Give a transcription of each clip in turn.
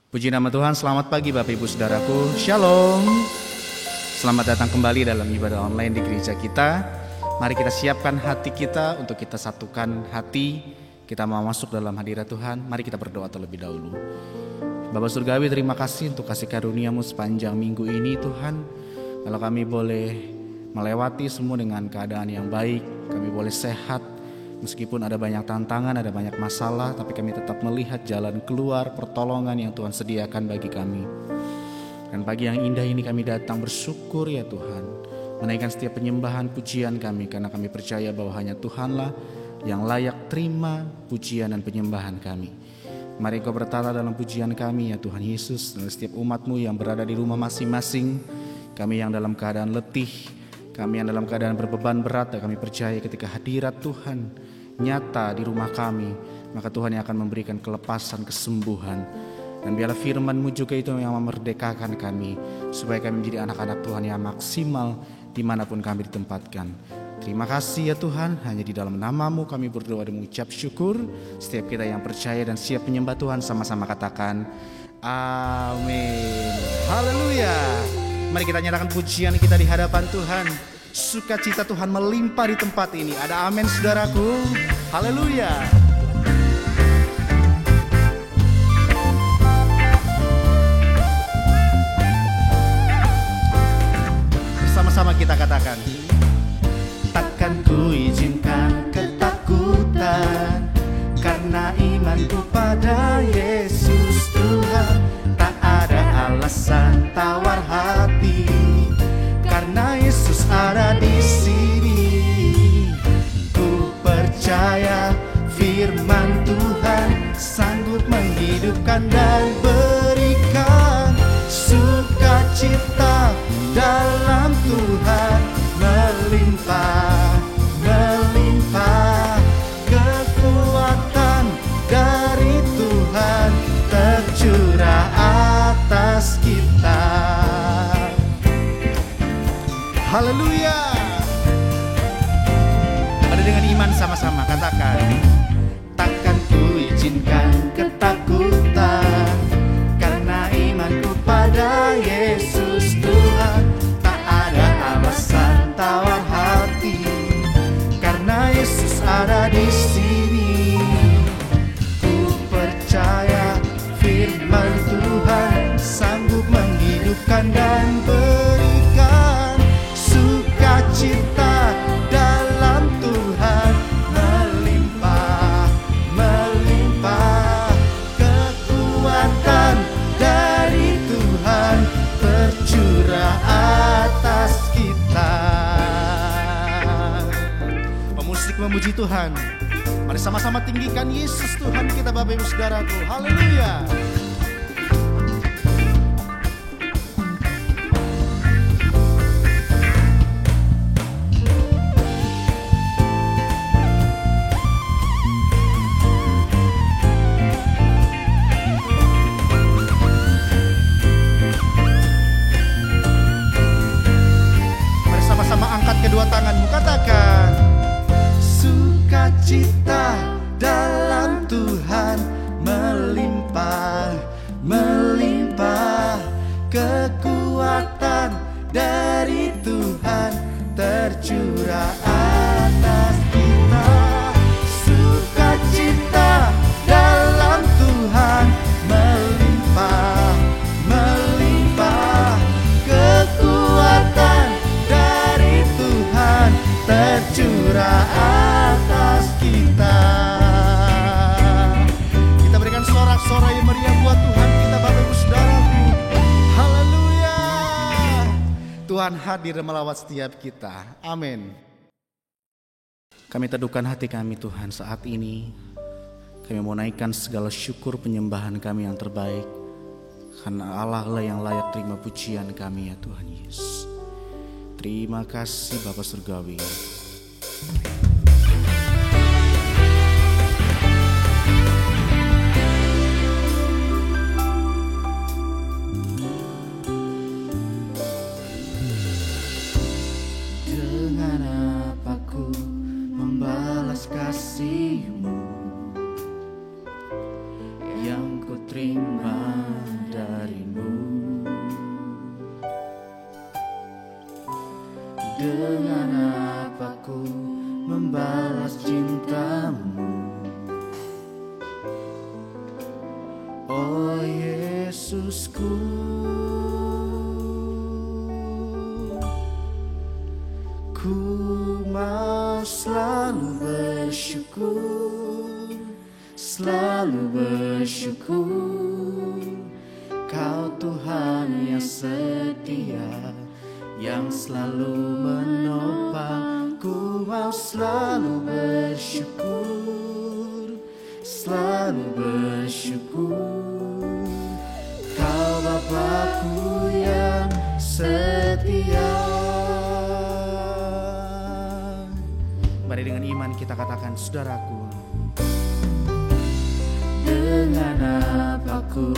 Puji nama Tuhan, selamat pagi Bapak Ibu Saudaraku, Shalom. Selamat datang kembali dalam ibadah online di gereja kita. Mari kita siapkan hati kita untuk kita satukan hati. Kita mau masuk dalam hadirat Tuhan, mari kita berdoa terlebih dahulu. Bapak Surgawi, terima kasih untuk kasih karunia-Mu sepanjang minggu ini Tuhan. Kalau kami boleh melewati semua dengan keadaan yang baik, kami boleh sehat. Meskipun ada banyak tantangan, ada banyak masalah, tapi kami tetap melihat jalan keluar, pertolongan yang Tuhan sediakan bagi kami. Dan pagi yang indah ini kami datang bersyukur ya Tuhan, menaikkan setiap penyembahan pujian kami, karena kami percaya bahwa hanya Tuhanlah yang layak terima pujian dan penyembahan kami. Mari Kau bertata dalam pujian kami ya Tuhan Yesus, dan setiap umat-Mu yang berada di rumah masing-masing, kami yang dalam keadaan letih, kami yang dalam keadaan berbeban berat, dan kami percaya ketika hadirat Tuhan nyata di rumah kami, maka Tuhan yang akan memberikan kelepasan, kesembuhan. Dan biarlah firman-Mu juga itu yang memerdekakan kami, supaya kami menjadi anak-anak Tuhan yang maksimal dimanapun kami ditempatkan. Terima kasih ya Tuhan, hanya di dalam nama-Mu kami berdoa dan mengucap syukur. Setiap kita yang percaya dan siap menyembah Tuhan, sama-sama katakan amin. Haleluya. Mari kita nyatakan pujian kita di hadapan Tuhan. Sukacita Tuhan melimpah di tempat ini. Ada amin saudaraku. Haleluya. Bersama-sama kita katakan, takkan ku izinkan ketakutan, karena imanku pada Yesus Tuhan. Tak ada alasan tawar hati, karena Yesus ada di sini. Ku percaya firman Tuhan sanggup menghidupkan dan berikan sukacita dalam Tuhan melimpah, melimpah. Kekuatan dari Tuhan tercurah atas kita. Haleluya. Ada dengan iman sama-sama katakan, takkan ku izinkan ketakutan, karena imanku pada Yesus Tuhan. Tak ada alasan tawar hati, karena Yesus ada di sini. Ku percaya firman Tuhan sanggup menghidupkan dan berikan sukacita dalam Tuhan melimpah, melimpah. Kekuatan dari Tuhan tercurah atas kita. Pemusik memuji Tuhan. Mari sama-sama tinggikan Yesus Tuhan kita Bapak Ibu Saudaraku. Haleluya. Kedua tanganmu katakan, sukacita dalam Tuhan melimpah, melimpah. Kekuatan dari Tuhan tercurah atas kita. Sukacita dalam Tuhan melimpah, melimpah. Kekuatan tercurah atas kita. Kita berikan sorak-sorai yang meriah buat Tuhan kita Bapak Ibu Saudaraku. Haleluya. Tuhan hadir melawat setiap kita. Amin. Kami teduhkan hati kami Tuhan saat ini. Kami mau naikkan segala syukur penyembahan kami yang terbaik, karena Allah lah yang layak terima pujian kami ya Tuhan Yesus. Terima kasih Bapa Surgawi. Dengan apa ku membalas kasih-Mu yang ku terima Oh Yesusku, ku mau selalu bersyukur, selalu bersyukur. Kau Tuhan yang setia, yang selalu menopang. Ku mau selalu bersyukur, selalu bersyukur. Kau Bapa-Ku yang setia. Mari dengan iman kita katakan, saudaraku, dengan apa ku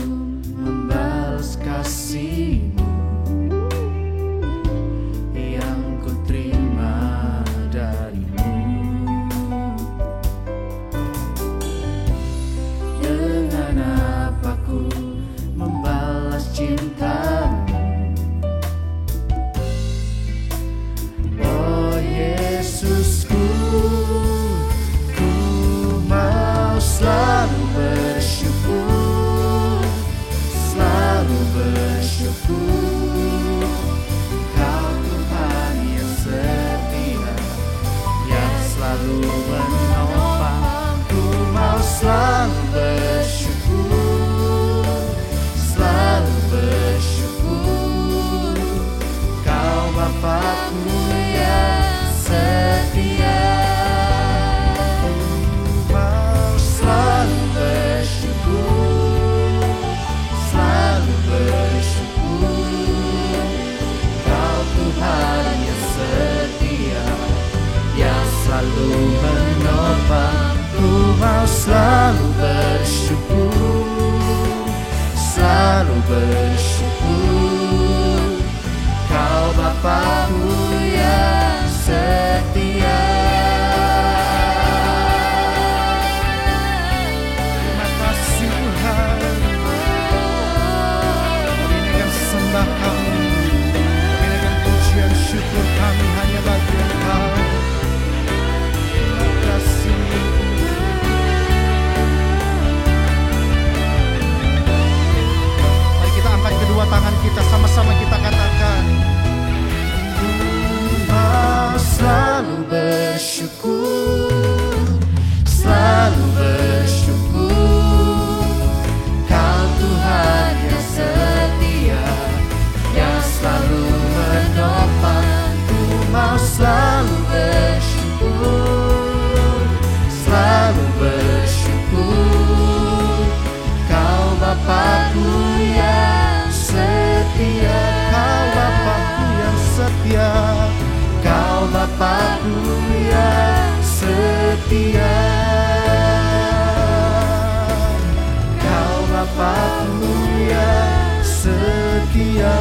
membalas kasih-Mu yang ku terima dari-Mu? Dengan apa ku membalas cinta-Mu? Oh Yesusku, ku mau selalu bersyukur, selalu bersyukur. Kau Tuhan yang setia, yang selalu menopang. Ku mau selalu bersyukur, selalu bersyukur. Kau Bapa-Ku yang setia. Ku mau selalu bersyukur, selalu bersyukur. Kau Tuhan yang setia, yang selalu menopang. Ku mau selalu bersyukur, selalu bersyukur. Kau Bapa-Ku yang setia. Terima kasih Tuhan. Kami dengan sembah kami, kami dengan pujian syukur kami hanya bagi Engkau. Terima kasih. Mari kita angkat kedua tangan kita, sama-sama kita katakan, ku mau selalu bersyukur, selalu bersyukur. Kau Tuhan yang setia, yang selalu menopang. Ku mau selalu bersyukur, selalu bersyukur. Kau Bapa-Ku yang setia, Kau Bapa-Ku yang setia, Kau Bapa-Ku yang setia. Kau Bapa-Ku yang setia.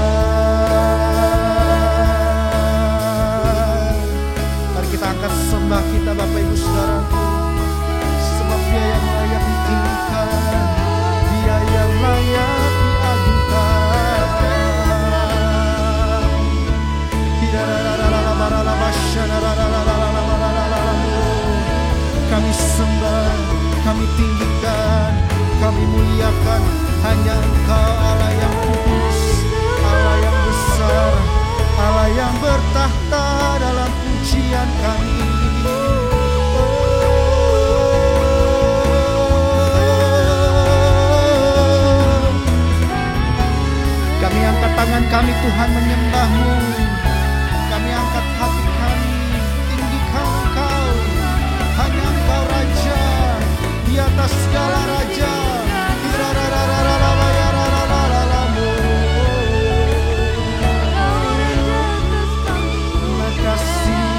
Mari kita angkat sembah kita Bapak Ibu Saudaraku, sebab Dia yang layak ditinggikan, Dia yang layak diadukan. Kami sembah, kami tinggikan, kami muliakan hanya Engkau, Allah yang kudus, Allah yang besar, Allah yang bertahta dalam pujian kami. Kami angkat tangan kami Tuhan menyembah-Mu. Kami angkat hati kami, tinggikan Engkau. Hanya Engkau Raja, di atas segala raja. Terima kasih.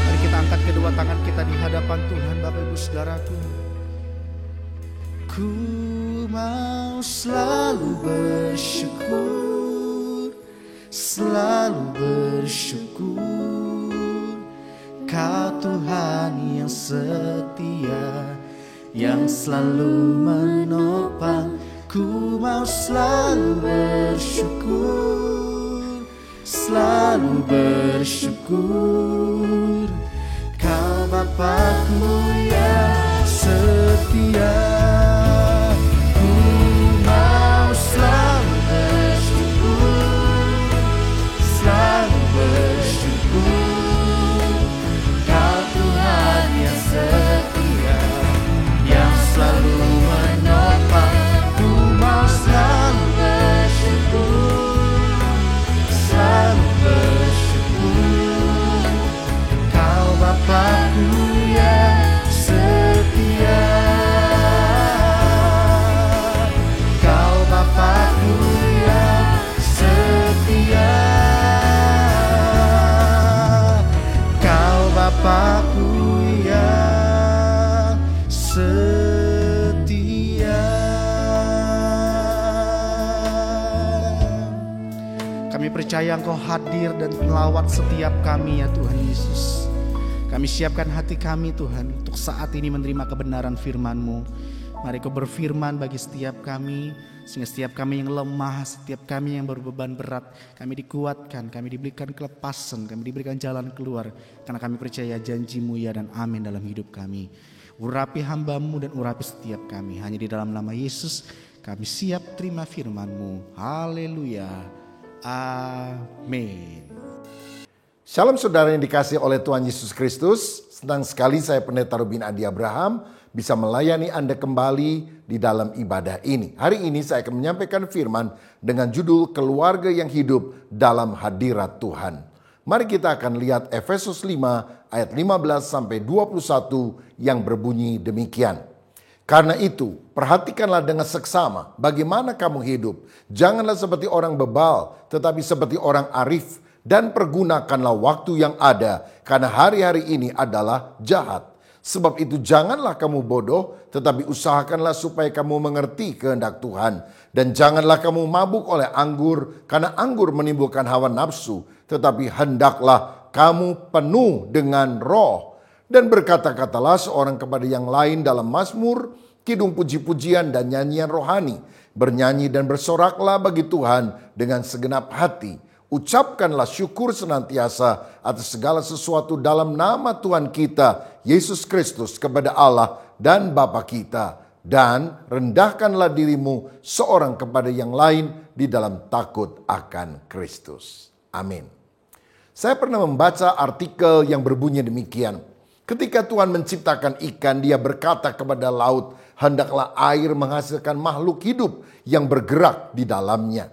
Mari kita angkat kedua tangan kita di hadapan Tuhan Bapak Ibu Saudaraku. Ku mau selalu bersyukur, selalu bersyukur. Kau Tuhan yang setia, yang selalu menopang. Ku mau selalu bersyukur, selalu bersyukur. Kau Bapa-Ku yang Kami percaya Engkau hadir dan melawat setiap kami ya Tuhan Yesus. Kami siapkan hati kami Tuhan untuk saat ini menerima kebenaran firman-Mu. Mari Kau berfirman bagi setiap kami, sehingga setiap kami yang lemah, setiap kami yang berbeban berat, kami dikuatkan, kami diberikan kelepasan, kami diberikan jalan keluar. Karena kami percaya janji-Mu ya dan amin dalam hidup kami. Urapi hamba-Mu dan urapi setiap kami. Hanya di dalam nama Yesus kami siap terima firman-Mu. Haleluya. Amin. Shalom saudara yang dikasihi oleh Tuhan Yesus Kristus. Senang sekali saya Pendeta Robin Adi Abraham bisa melayani Anda kembali di dalam ibadah ini. Hari ini saya akan menyampaikan firman dengan judul Keluarga yang Hidup dalam Hadirat Tuhan. Mari kita akan lihat Efesus 5 ayat 15 sampai 21 yang berbunyi demikian. Karena itu, perhatikanlah dengan seksama bagaimana kamu hidup. Janganlah seperti orang bebal, tetapi seperti orang arif. Dan pergunakanlah waktu yang ada, karena hari-hari ini adalah jahat. Sebab itu janganlah kamu bodoh, tetapi usahakanlah supaya kamu mengerti kehendak Tuhan. Dan janganlah kamu mabuk oleh anggur, karena anggur menimbulkan hawa nafsu. Tetapi hendaklah kamu penuh dengan roh. Dan berkata-katalah seorang kepada yang lain dalam mazmur, kidung puji-pujian dan nyanyian rohani. Bernyanyi dan bersoraklah bagi Tuhan dengan segenap hati. Ucapkanlah syukur senantiasa atas segala sesuatu dalam nama Tuhan kita, Yesus Kristus, kepada Allah dan Bapa kita. Dan rendahkanlah dirimu seorang kepada yang lain di dalam takut akan Kristus. Amin. Saya pernah membaca artikel yang berbunyi demikian. Ketika Tuhan menciptakan ikan, Dia berkata kepada laut, hendaklah air menghasilkan makhluk hidup yang bergerak di dalamnya.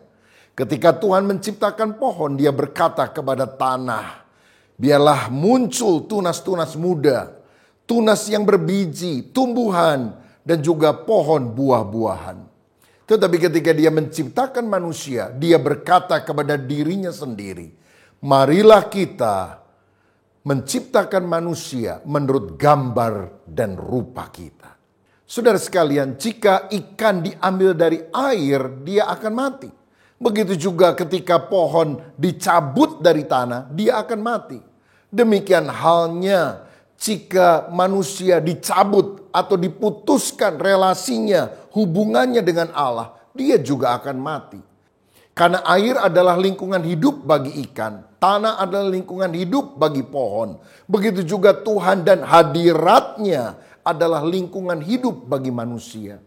Ketika Tuhan menciptakan pohon, Dia berkata kepada tanah, biarlah muncul tunas-tunas muda, tunas yang berbiji, tumbuhan, dan juga pohon buah-buahan. Tetapi ketika Dia menciptakan manusia, Dia berkata kepada dirinya sendiri, marilah kita menciptakan manusia menurut gambar dan rupa kita. Saudara sekalian, jika ikan diambil dari air, dia akan mati. Begitu juga ketika pohon dicabut dari tanah, dia akan mati. Demikian halnya jika manusia dicabut atau diputuskan relasinya, hubungannya dengan Allah, dia juga akan mati. Karena air adalah lingkungan hidup bagi ikan, tanah adalah lingkungan hidup bagi pohon. Begitu juga Tuhan dan hadiratnya adalah lingkungan hidup bagi manusia.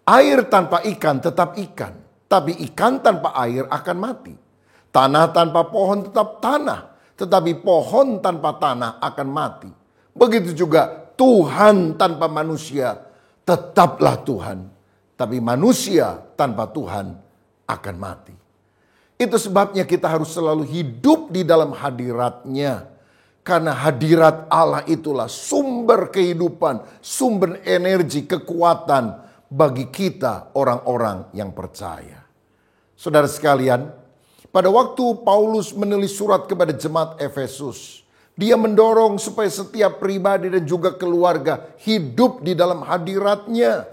Air tanpa ikan tetap ikan. Tapi ikan tanpa air akan mati. Tanah tanpa pohon tetap tanah. Tetapi pohon tanpa tanah akan mati. Begitu juga Tuhan tanpa manusia tetaplah Tuhan. Tapi manusia tanpa Tuhan akan mati. Itu sebabnya kita harus selalu hidup di dalam hadirat-Nya. Karena hadirat Allah itulah sumber kehidupan, sumber energi, kekuatan bagi kita orang-orang yang percaya. Saudara sekalian, pada waktu Paulus menulis surat kepada jemaat Efesus, dia mendorong supaya setiap pribadi dan juga keluarga hidup di dalam hadirat-Nya,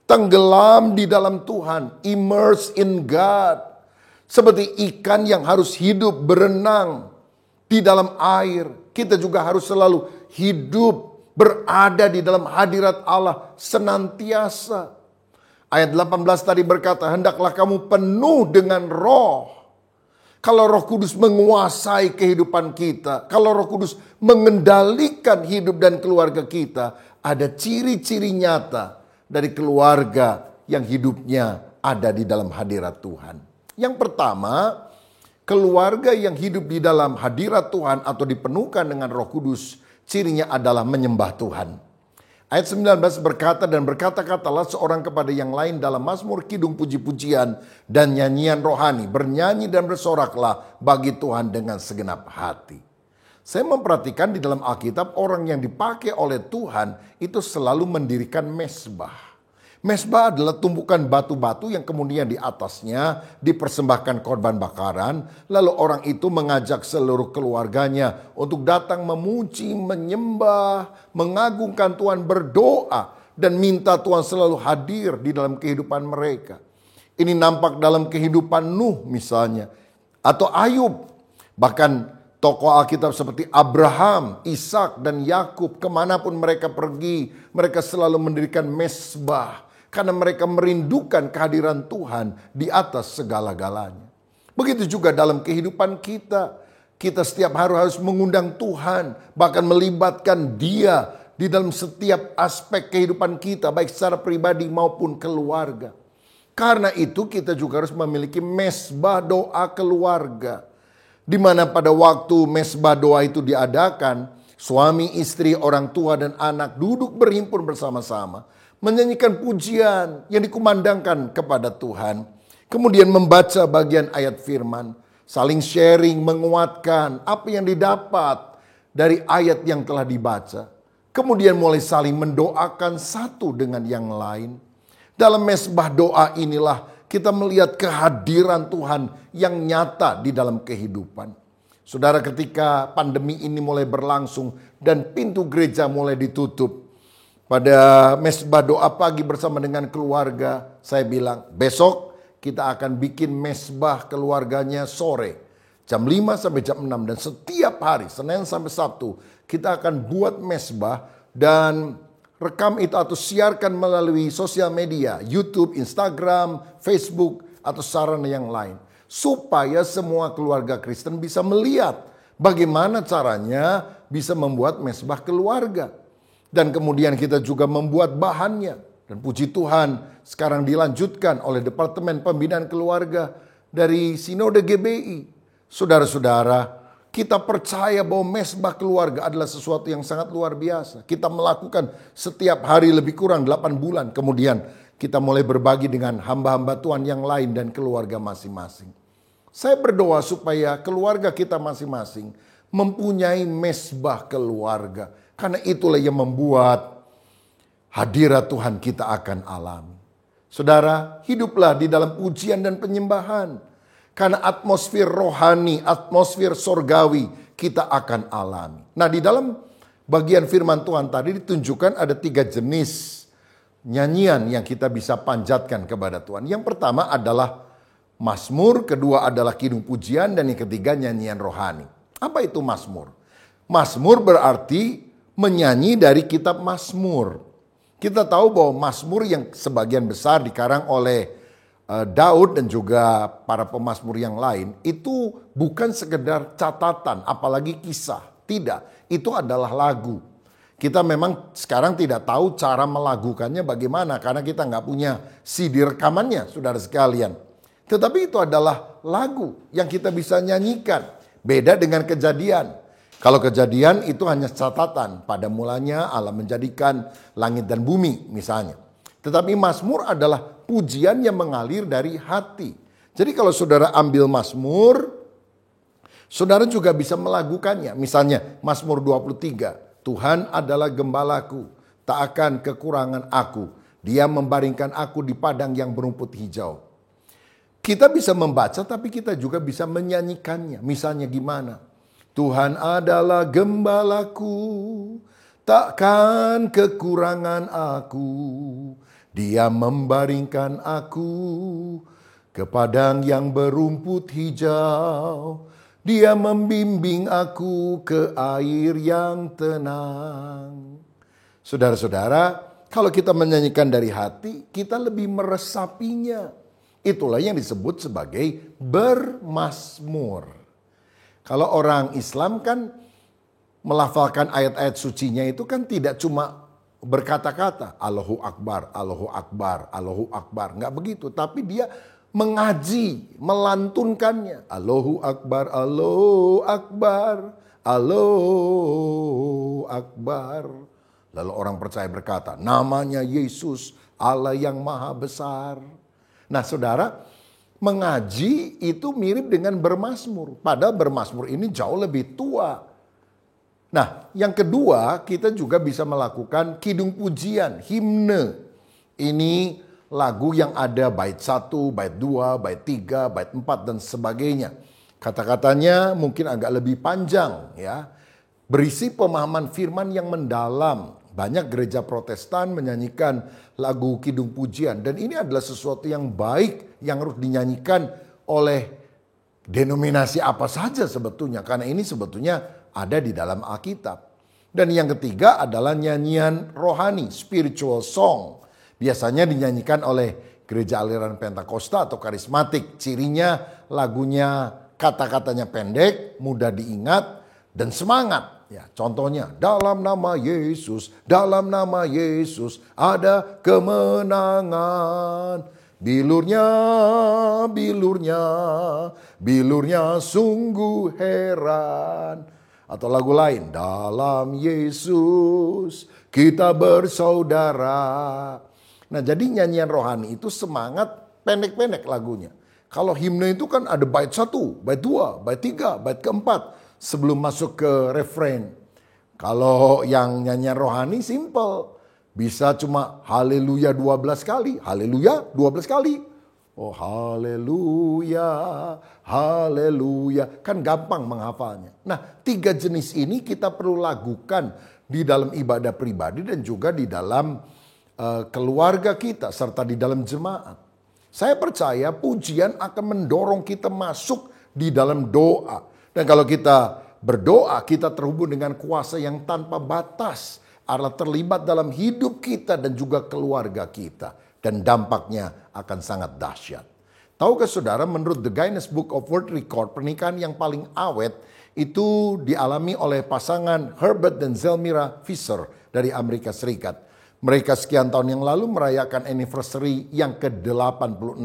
tenggelam di dalam Tuhan, immerse in God. Seperti ikan yang harus hidup berenang di dalam air, kita juga harus selalu hidup berada di dalam hadirat Allah senantiasa. Ayat 18 tadi berkata, hendaklah kamu penuh dengan roh. Kalau Roh Kudus menguasai kehidupan kita, kalau Roh Kudus mengendalikan hidup dan keluarga kita, ada ciri-ciri nyata dari keluarga yang hidupnya ada di dalam hadirat Tuhan. Yang pertama, keluarga yang hidup di dalam hadirat Tuhan atau dipenuhkan dengan Roh Kudus, cirinya adalah menyembah Tuhan. Ayat 19 berkata, dan berkata-katalah seorang kepada yang lain dalam mazmur, kidung puji-pujian dan nyanyian rohani. Bernyanyi dan bersoraklah bagi Tuhan dengan segenap hati. Saya memperhatikan di dalam Alkitab orang yang dipakai oleh Tuhan itu selalu mendirikan mezbah. Mezbah adalah tumpukan batu-batu yang kemudian di atasnya dipersembahkan korban bakaran. Lalu orang itu mengajak seluruh keluarganya untuk datang memuji, menyembah, mengagungkan Tuhan, berdoa. Dan minta Tuhan selalu hadir di dalam kehidupan mereka. Ini nampak dalam kehidupan Nuh misalnya. Atau Ayub. Bahkan tokoh Alkitab seperti Abraham, Ishak dan Yakub, kemanapun mereka pergi, mereka selalu mendirikan mezbah. Karena mereka merindukan kehadiran Tuhan di atas segala-galanya. Begitu juga dalam kehidupan kita. Kita setiap hari harus mengundang Tuhan, bahkan melibatkan Dia di dalam setiap aspek kehidupan kita, baik secara pribadi maupun keluarga. Karena itu kita juga harus memiliki mezbah doa keluarga. Di mana pada waktu mezbah doa itu diadakan, suami, istri, orang tua, dan anak duduk berhimpun bersama-sama, menyanyikan pujian yang dikumandangkan kepada Tuhan. Kemudian membaca bagian ayat firman, saling sharing, menguatkan apa yang didapat dari ayat yang telah dibaca. Kemudian mulai saling mendoakan satu dengan yang lain. Dalam mezbah doa inilah kita melihat kehadiran Tuhan yang nyata di dalam kehidupan. Saudara, ketika pandemi ini mulai berlangsung dan pintu gereja mulai ditutup, pada mezbah doa pagi bersama dengan keluarga, saya bilang besok kita akan bikin mezbah keluarganya sore. Jam 5 sampai jam 6. Dan setiap hari, Senin sampai Sabtu, kita akan buat mezbah dan rekam itu atau siarkan melalui sosial media, YouTube, Instagram, Facebook, atau sarana yang lain. Supaya semua keluarga Kristen bisa melihat bagaimana caranya bisa membuat mezbah keluarga. Dan kemudian kita juga membuat bahannya. Dan puji Tuhan sekarang dilanjutkan oleh Departemen Pembinaan Keluarga dari Sinode GBI. Saudara-saudara, kita percaya bahwa mezbah keluarga adalah sesuatu yang sangat luar biasa. Kita melakukan setiap hari lebih kurang 8 bulan. Kemudian kita mulai berbagi dengan hamba-hamba Tuhan yang lain dan keluarga masing-masing. Saya berdoa supaya keluarga kita masing-masing mempunyai mezbah keluarga. Karena itulah yang membuat hadirat Tuhan kita akan alami. Saudara, hiduplah di dalam pujian dan penyembahan. Karena atmosfer rohani, atmosfer sorgawi kita akan alami. Nah, di dalam bagian firman Tuhan tadi ditunjukkan ada 3 jenis nyanyian yang kita bisa panjatkan kepada Tuhan. Yang pertama adalah mazmur, kedua adalah kidung pujian, dan yang ketiga nyanyian rohani. Apa itu mazmur? Mazmur berarti menyanyi dari kitab Mazmur. Kita tahu bahwa Mazmur yang sebagian besar dikarang oleh Daud dan juga para pemazmur yang lain itu bukan sekedar catatan, apalagi kisah. Tidak, itu adalah lagu. Kita memang sekarang tidak tahu cara melagukannya bagaimana karena kita nggak punya CD rekamannya, saudara sekalian. Tetapi itu adalah lagu yang kita bisa nyanyikan. Beda dengan Kejadian. Kalau Kejadian itu hanya catatan. Pada mulanya Allah menjadikan langit dan bumi misalnya. Tetapi Mazmur adalah pujian yang mengalir dari hati. Jadi kalau saudara ambil Mazmur, saudara juga bisa melagukannya. Misalnya Mazmur 23. Tuhan adalah gembalaku, tak akan kekurangan aku. Dia membaringkan aku di padang yang berumput hijau. Kita bisa membaca tapi kita juga bisa menyanyikannya. Misalnya gimana? Tuhan adalah gembalaku, takkan kekurangan aku. Dia membaringkan aku ke padang yang berumput hijau. Dia membimbing aku ke air yang tenang. Saudara-saudara, kalau kita menyanyikan dari hati, kita lebih meresapinya. Itulah yang disebut sebagai bermazmur. Kalau orang Islam kan melafalkan ayat-ayat sucinya itu kan tidak cuma berkata-kata Allahu Akbar, Allahu Akbar, Allahu Akbar. Enggak begitu, tapi dia mengaji, melantunkannya. Allahu Akbar, Allahu Akbar, Allahu Akbar. Lalu orang percaya berkata, namanya Yesus, Allah yang maha besar. Nah saudara, mengaji itu mirip dengan bermazmur. Padahal bermazmur ini jauh lebih tua. Nah, yang kedua kita juga bisa melakukan kidung pujian, himne. Ini lagu yang ada bait 1, bait 2, bait 3, bait 4 dan sebagainya. Kata-katanya mungkin agak lebih panjang ya. Berisi pemahaman firman yang mendalam. Banyak gereja Protestan menyanyikan lagu kidung pujian dan ini adalah sesuatu yang baik yang harus dinyanyikan oleh denominasi apa saja sebetulnya. Karena ini sebetulnya ada di dalam Alkitab. Dan yang ketiga adalah nyanyian rohani, spiritual song. Biasanya dinyanyikan oleh gereja aliran Pentakosta atau karismatik. Cirinya lagunya kata-katanya pendek, mudah diingat, dan semangat. Ya, contohnya, dalam nama Yesus ada kemenangan. Bilurnya sungguh heran. Atau lagu lain, dalam Yesus kita bersaudara. Nah, jadi nyanyian rohani itu semangat pendek-pendek lagunya. Kalau himne itu kan ada bait 1, bait 2, bait 3, bait keempat sebelum masuk ke refrain. Kalau yang nyanyian rohani simple. Bisa cuma haleluya 12 kali, haleluya 12 kali. Oh haleluya, haleluya. Kan gampang menghafalnya. Nah, 3 jenis ini kita perlu lakukan di dalam ibadah pribadi dan juga di dalam keluarga kita serta di dalam jemaat. Saya percaya pujian akan mendorong kita masuk di dalam doa. Dan kalau kita berdoa, kita terhubung dengan kuasa yang tanpa batas. Allah terlibat dalam hidup kita dan juga keluarga kita. Dan dampaknya akan sangat dahsyat. Tahukah saudara, menurut The Guinness Book of World Record, pernikahan yang paling awet itu dialami oleh pasangan Herbert dan Zelmira Fisher dari Amerika Serikat. Mereka sekian tahun yang lalu merayakan anniversary yang ke-86.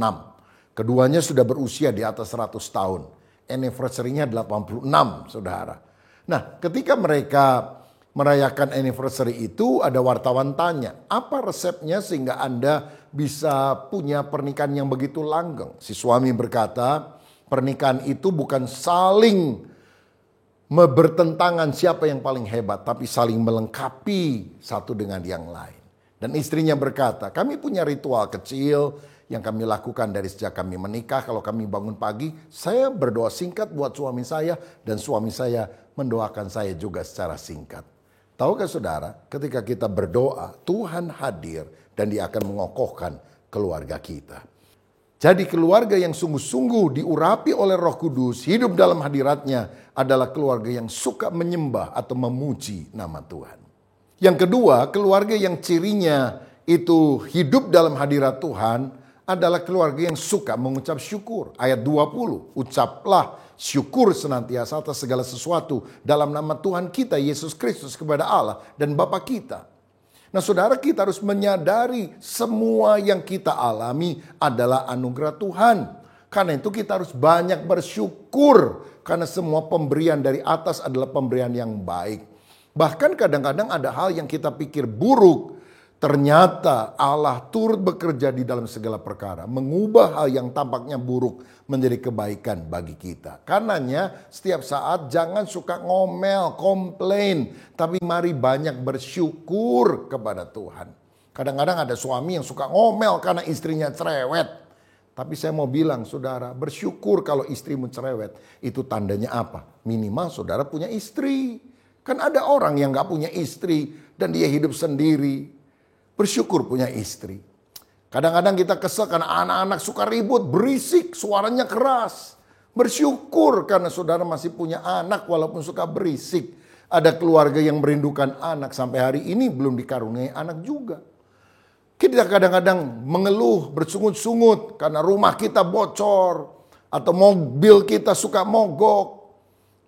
Keduanya sudah berusia di atas 100 tahun. Anniversary-nya 86, saudara. Nah, ketika mereka merayakan anniversary itu, ada wartawan tanya, apa resepnya sehingga Anda bisa punya pernikahan yang begitu langgeng? Si suami berkata, pernikahan itu bukan saling bertentangan siapa yang paling hebat, tapi saling melengkapi satu dengan yang lain. Dan istrinya berkata, kami punya ritual kecil yang kami lakukan dari sejak kami menikah. Kalau kami bangun pagi, saya berdoa singkat buat suami saya dan suami saya mendoakan saya juga secara singkat. Tahukah saudara, ketika kita berdoa, Tuhan hadir dan Dia akan mengokohkan keluarga kita. Jadi keluarga yang sungguh-sungguh diurapi oleh Roh Kudus, hidup dalam hadiratnya adalah keluarga yang suka menyembah atau memuji nama Tuhan. Yang kedua, keluarga yang cirinya itu hidup dalam hadirat Tuhan adalah keluarga yang suka mengucap syukur. Ayat 20, ucaplah syukur senantiasa atas segala sesuatu dalam nama Tuhan kita Yesus Kristus kepada Allah dan Bapa kita. Nah saudara, kita harus menyadari semua yang kita alami adalah anugerah Tuhan. Karena itu kita harus banyak bersyukur karena semua pemberian dari atas adalah pemberian yang baik. Bahkan kadang-kadang ada hal yang kita pikir buruk. Ternyata Allah turut bekerja di dalam segala perkara. Mengubah hal yang tampaknya buruk menjadi kebaikan bagi kita. Karenanya setiap saat jangan suka ngomel, komplain. Tapi mari banyak bersyukur kepada Tuhan. Kadang-kadang ada suami yang suka ngomel karena istrinya cerewet. Tapi saya mau bilang saudara, bersyukur kalau istrimu cerewet. Itu tandanya apa? Minimal saudara punya istri. Kan ada orang yang gak punya istri dan dia hidup sendiri. Bersyukur punya istri. Kadang-kadang kita kesel karena anak-anak suka ribut, berisik, suaranya keras. Bersyukur karena saudara masih punya anak walaupun suka berisik. Ada keluarga yang merindukan anak, sampai hari ini belum dikaruniai anak juga. Kita kadang-kadang mengeluh, bersungut-sungut karena rumah kita bocor. Atau mobil kita suka mogok.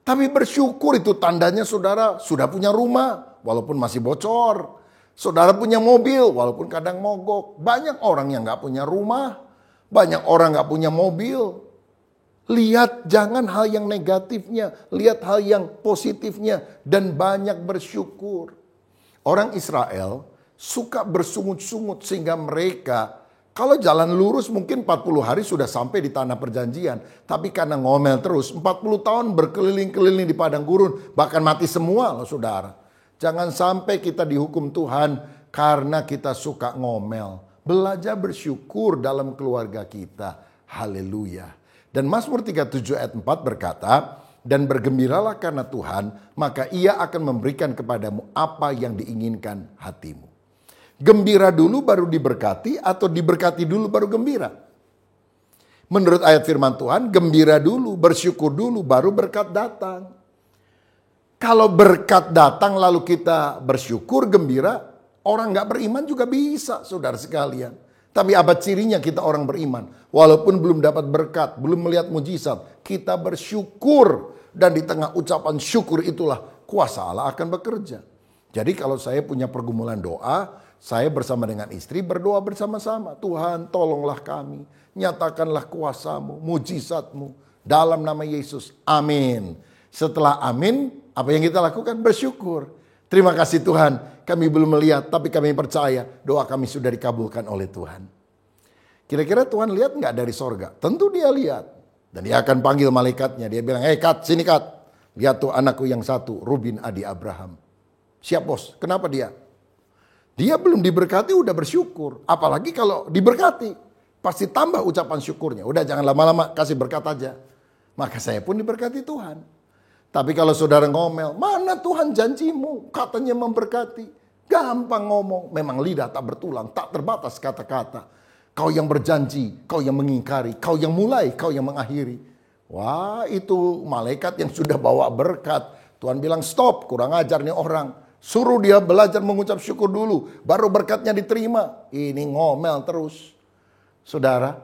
Tapi bersyukur itu tandanya saudara sudah punya rumah walaupun masih bocor. Saudara punya mobil walaupun kadang mogok. Banyak orang yang gak punya rumah. Banyak orang gak punya mobil. Lihat jangan hal yang negatifnya. Lihat hal yang positifnya. Dan banyak bersyukur. Orang Israel suka bersungut-sungut sehingga mereka kalau jalan lurus mungkin 40 hari sudah sampai di tanah perjanjian. Tapi karena ngomel terus 40 tahun berkeliling-keliling di padang gurun. Bahkan mati semua loh saudara. Jangan sampai kita dihukum Tuhan karena kita suka ngomel. Belajar bersyukur dalam keluarga kita. Haleluya. Dan Mazmur 37 ayat 4 berkata, dan bergembiralah karena Tuhan, maka Ia akan memberikan kepadamu apa yang diinginkan hatimu. Gembira dulu baru diberkati atau diberkati dulu baru gembira? Menurut ayat firman Tuhan, gembira dulu, bersyukur dulu, baru berkat datang. Kalau berkat datang lalu kita bersyukur, gembira, orang gak beriman juga bisa, saudara sekalian. Tapi apa cirinya kita orang beriman? Walaupun belum dapat berkat, belum melihat mujizat, kita bersyukur. Dan di tengah ucapan syukur itulah kuasa Allah akan bekerja. Jadi kalau saya punya pergumulan doa, saya bersama dengan istri berdoa bersama-sama. Tuhan, tolonglah kami. Nyatakanlah kuasamu, mujizatmu. Dalam nama Yesus. Amin. Setelah amin, apa yang kita lakukan? Bersyukur. Terima kasih Tuhan. Kami belum melihat, tapi kami percaya doa kami sudah dikabulkan oleh Tuhan. Kira-kira Tuhan lihat nggak dari sorga? Tentu dia lihat. Dan dia akan panggil malaikatnya. Dia bilang, "Hei Kat, sini Kat. Lihat tuh anakku yang satu, Rubin Adi Abraham." Siap bos, kenapa dia? Dia belum diberkati udah bersyukur. Apalagi kalau diberkati. Pasti tambah ucapan syukurnya. Udah jangan lama-lama, kasih berkat aja. Maka saya pun diberkati Tuhan. Tapi kalau saudara ngomel, mana Tuhan janjimu? Katanya memberkati. Gampang ngomong. Memang lidah tak bertulang, tak terbatas kata-kata. Kau yang berjanji, kau yang mengingkari, kau yang mulai, kau yang mengakhiri. Wah, itu malaikat yang sudah bawa berkat. Tuhan bilang stop, kurang ajar nih orang. Suruh dia belajar mengucap syukur dulu, baru berkatnya diterima. Ini ngomel terus. Saudara,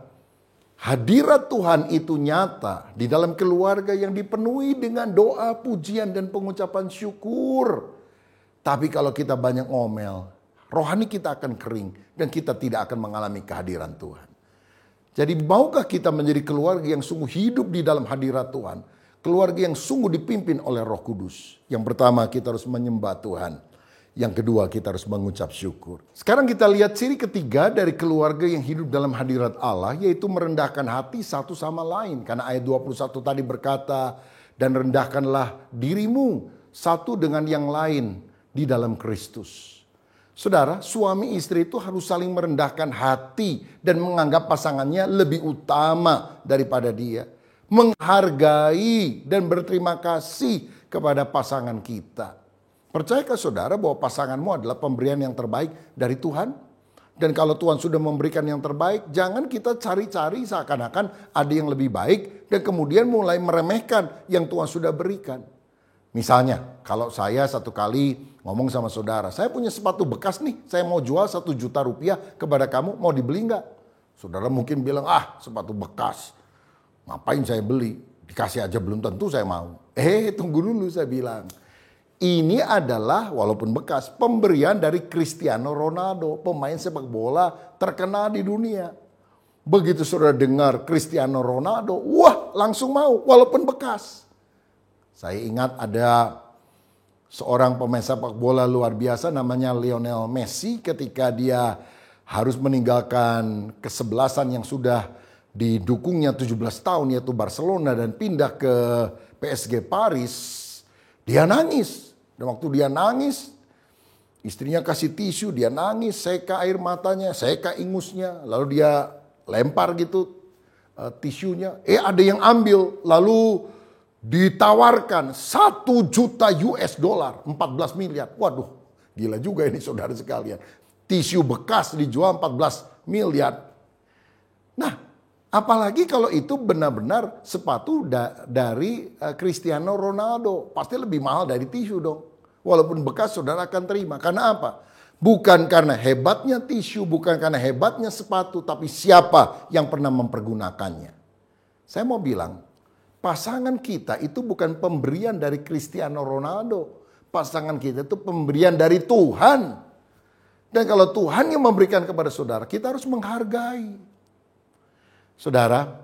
hadirat Tuhan itu nyata di dalam keluarga yang dipenuhi dengan doa, pujian, dan pengucapan syukur. Tapi kalau kita banyak ngomel, rohani kita akan kering dan kita tidak akan mengalami kehadiran Tuhan. Jadi maukah kita menjadi keluarga yang sungguh hidup di dalam hadirat Tuhan? Keluarga yang sungguh dipimpin oleh Roh Kudus. Yang pertama kita harus menyembah Tuhan. Yang kedua kita harus mengucap syukur. Sekarang kita lihat ciri ketiga dari keluarga yang hidup dalam hadirat Allah, yaitu merendahkan hati satu sama lain. Karena ayat 21 tadi berkata, dan rendahkanlah dirimu satu dengan yang lain di dalam Kristus. Saudara, suami istri itu harus saling merendahkan hati dan menganggap pasangannya lebih utama daripada dia. Menghargai dan berterima kasih kepada pasangan kita. Percayakah saudara bahwa pasanganmu adalah pemberian yang terbaik dari Tuhan? Dan kalau Tuhan sudah memberikan yang terbaik, jangan kita cari-cari seakan-akan ada yang lebih baik dan kemudian mulai meremehkan yang Tuhan sudah berikan. Misalnya, kalau saya satu kali ngomong sama saudara, saya punya sepatu bekas nih, saya mau jual 1 juta rupiah kepada kamu, mau dibeli nggak? Saudara mungkin bilang, sepatu bekas, ngapain saya beli? Dikasih aja belum tentu saya mau. Tunggu dulu saya bilang. Ini adalah walaupun bekas pemberian dari Cristiano Ronaldo, pemain sepak bola terkenal di dunia. Begitu saudara dengar Cristiano Ronaldo, wah langsung mau walaupun bekas. Saya ingat ada seorang pemain sepak bola luar biasa namanya Lionel Messi, ketika dia harus meninggalkan kesebelasan yang sudah didukungnya 17 tahun yaitu Barcelona dan pindah ke PSG Paris, dia nangis. Dan waktu dia nangis, istrinya kasih tisu, dia nangis, seka air matanya, seka ingusnya, lalu dia lempar gitu tisunya. Ada yang ambil, lalu ditawarkan 1 juta US dollar, 14 miliar. Waduh, gila juga ini saudara sekalian. Tisu bekas dijual 14 miliar. Nah, apalagi kalau itu benar-benar sepatu dari Cristiano Ronaldo. Pasti lebih mahal dari tisu dong. Walaupun bekas saudara akan terima. Karena apa? Bukan karena hebatnya tisu, bukan karena hebatnya sepatu, tapi siapa yang pernah mempergunakannya. Saya mau bilang, pasangan kita itu bukan pemberian dari Cristiano Ronaldo. Pasangan kita itu pemberian dari Tuhan. Dan kalau Tuhan yang memberikan kepada saudara, kita harus menghargai. Saudara,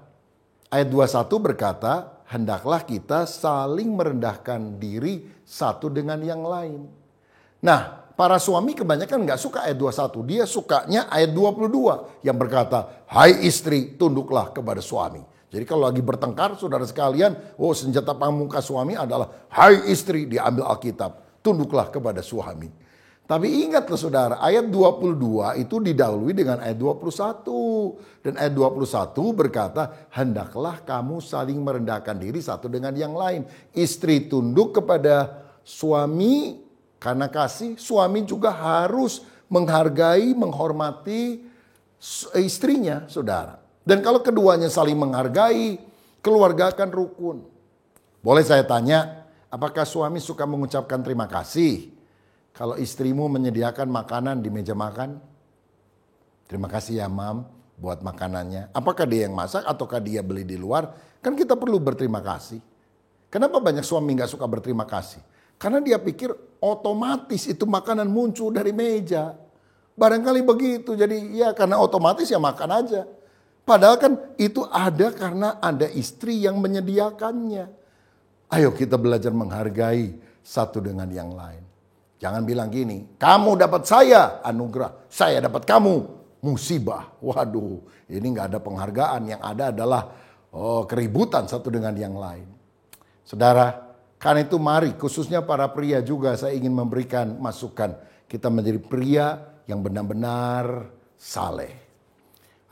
ayat 21 berkata, hendaklah kita saling merendahkan diri satu dengan yang lain. Nah, para suami kebanyakan gak suka ayat 21. Dia sukanya ayat 22 yang berkata, hai istri, tunduklah kepada suami. Jadi kalau lagi bertengkar, saudara sekalian, senjata pamungkas suami adalah, hai istri, diambil Alkitab, tunduklah kepada suami. Tapi ingatlah saudara, ayat 22 itu didahului dengan ayat 21. Dan ayat 21 berkata, hendaklah kamu saling merendahkan diri satu dengan yang lain. Istri tunduk kepada suami karena kasih. Suami juga harus menghargai, menghormati istrinya, saudara. Dan kalau keduanya saling menghargai, keluarga akan rukun. Boleh saya tanya, apakah suami suka mengucapkan terima kasih kalau istrimu menyediakan makanan di meja makan? Terima kasih ya mam buat makanannya. Apakah dia yang masak ataukah dia beli di luar? Kan kita perlu berterima kasih. Kenapa banyak suami gak suka berterima kasih? Karena dia pikir otomatis itu makanan muncul dari meja. Barangkali begitu, jadi ya karena otomatis ya makan aja. Padahal kan itu ada karena ada istri yang menyediakannya. Ayo kita belajar menghargai satu dengan yang lain. Jangan bilang gini, kamu dapat saya anugerah, saya dapat kamu musibah. Waduh, ini gak ada penghargaan, yang ada adalah keributan satu dengan yang lain. Saudara, karena itu mari khususnya para pria juga saya ingin memberikan masukan. Kita menjadi pria yang benar-benar saleh.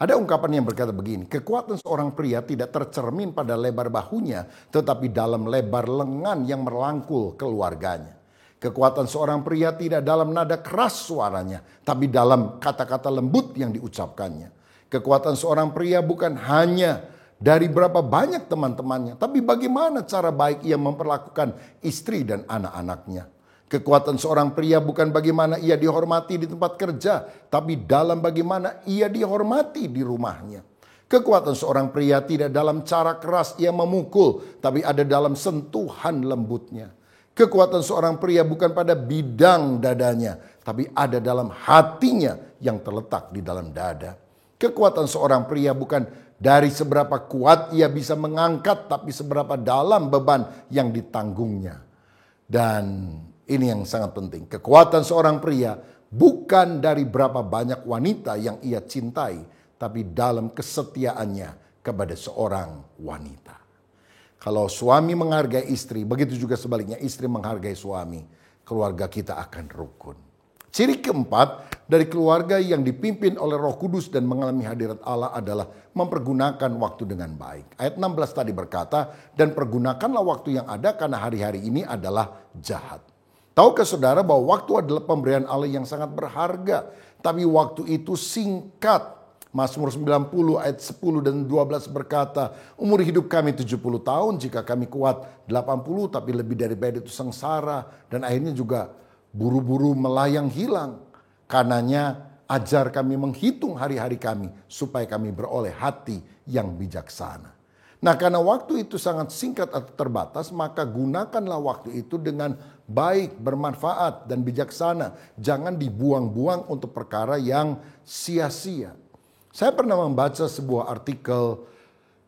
Ada ungkapan yang berkata begini, kekuatan seorang pria tidak tercermin pada lebar bahunya, tetapi dalam lebar lengan yang merangkul keluarganya. Kekuatan seorang pria tidak dalam nada keras suaranya, tapi dalam kata-kata lembut yang diucapkannya. Kekuatan seorang pria bukan hanya dari berapa banyak teman-temannya, tapi bagaimana cara baik ia memperlakukan istri dan anak-anaknya. Kekuatan seorang pria bukan bagaimana ia dihormati di tempat kerja, tapi dalam bagaimana ia dihormati di rumahnya. Kekuatan seorang pria tidak dalam cara keras ia memukul, tapi ada dalam sentuhan lembutnya. Kekuatan seorang pria bukan pada bidang dadanya, tapi ada dalam hatinya yang terletak di dalam dada. Kekuatan seorang pria bukan dari seberapa kuat ia bisa mengangkat, tapi seberapa dalam beban yang ditanggungnya. Dan ini yang sangat penting. Kekuatan seorang pria bukan dari berapa banyak wanita yang ia cintai, tapi dalam kesetiaannya kepada seorang wanita. Kalau suami menghargai istri, begitu juga sebaliknya istri menghargai suami, keluarga kita akan rukun. Ciri keempat dari keluarga yang dipimpin oleh Roh Kudus dan mengalami hadirat Allah adalah mempergunakan waktu dengan baik. Ayat 16 tadi berkata, dan pergunakanlah waktu yang ada karena hari-hari ini adalah jahat. Tahukah saudara bahwa waktu adalah pemberian Allah yang sangat berharga. Tapi waktu itu singkat. Mazmur 90 ayat 10 dan 12 berkata, umur hidup kami 70 tahun, jika kami kuat 80, tapi lebih daripada itu sengsara. Dan akhirnya juga buru-buru melayang hilang. Karenanya ajar kami menghitung hari-hari kami, supaya kami beroleh hati yang bijaksana. Nah, karena waktu itu sangat singkat atau terbatas, maka gunakanlah waktu itu dengan baik, bermanfaat, dan bijaksana. Jangan dibuang-buang untuk perkara yang sia-sia. Saya pernah membaca sebuah artikel,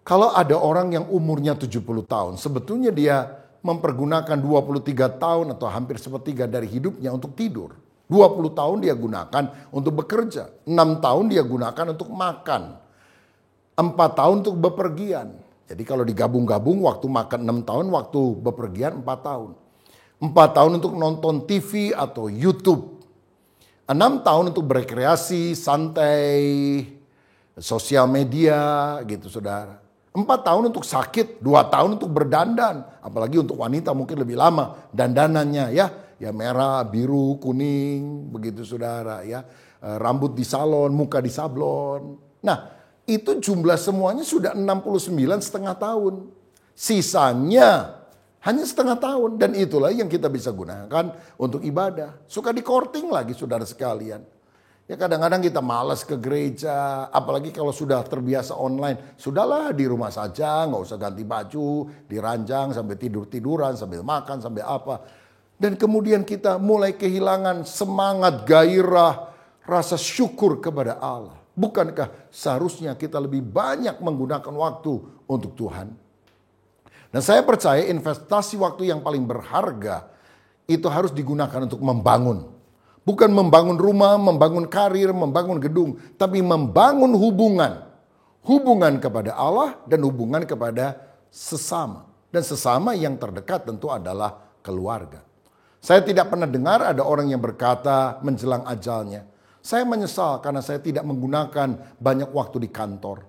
kalau ada orang yang umurnya 70 tahun, sebetulnya dia mempergunakan 23 tahun atau hampir sepertiga dari hidupnya untuk tidur. 20 tahun dia gunakan untuk bekerja, 6 tahun dia gunakan untuk makan, 4 tahun untuk bepergian. Jadi kalau digabung-gabung waktu makan 6 tahun, waktu bepergian 4 tahun. 4 tahun untuk nonton TV atau YouTube. 6 tahun untuk berekreasi, santai, sosial media gitu saudara. 4 tahun untuk sakit, 2 tahun untuk berdandan. Apalagi untuk wanita mungkin lebih lama dandanannya ya. Ya merah, biru, kuning, begitu saudara ya. Rambut di salon, muka di sablon. Nah, itu jumlah semuanya sudah 69,5 tahun. Sisanya hanya setengah tahun. Dan itulah yang kita bisa gunakan untuk ibadah. Suka di-courting lagi saudara sekalian. Ya kadang-kadang kita malas ke gereja. Apalagi kalau sudah terbiasa online. Sudahlah di rumah saja, nggak usah ganti baju. Diranjang sampai tidur-tiduran, sambil makan, sambil apa. Dan kemudian kita mulai kehilangan semangat, gairah, rasa syukur kepada Allah. Bukankah seharusnya kita lebih banyak menggunakan waktu untuk Tuhan? Dan saya percaya investasi waktu yang paling berharga itu harus digunakan untuk membangun. Bukan membangun rumah, membangun karir, membangun gedung. Tapi membangun hubungan. Hubungan kepada Allah dan hubungan kepada sesama. Dan sesama yang terdekat tentu adalah keluarga. Saya tidak pernah dengar ada orang yang berkata menjelang ajalnya, saya menyesal karena saya tidak menggunakan banyak waktu di kantor.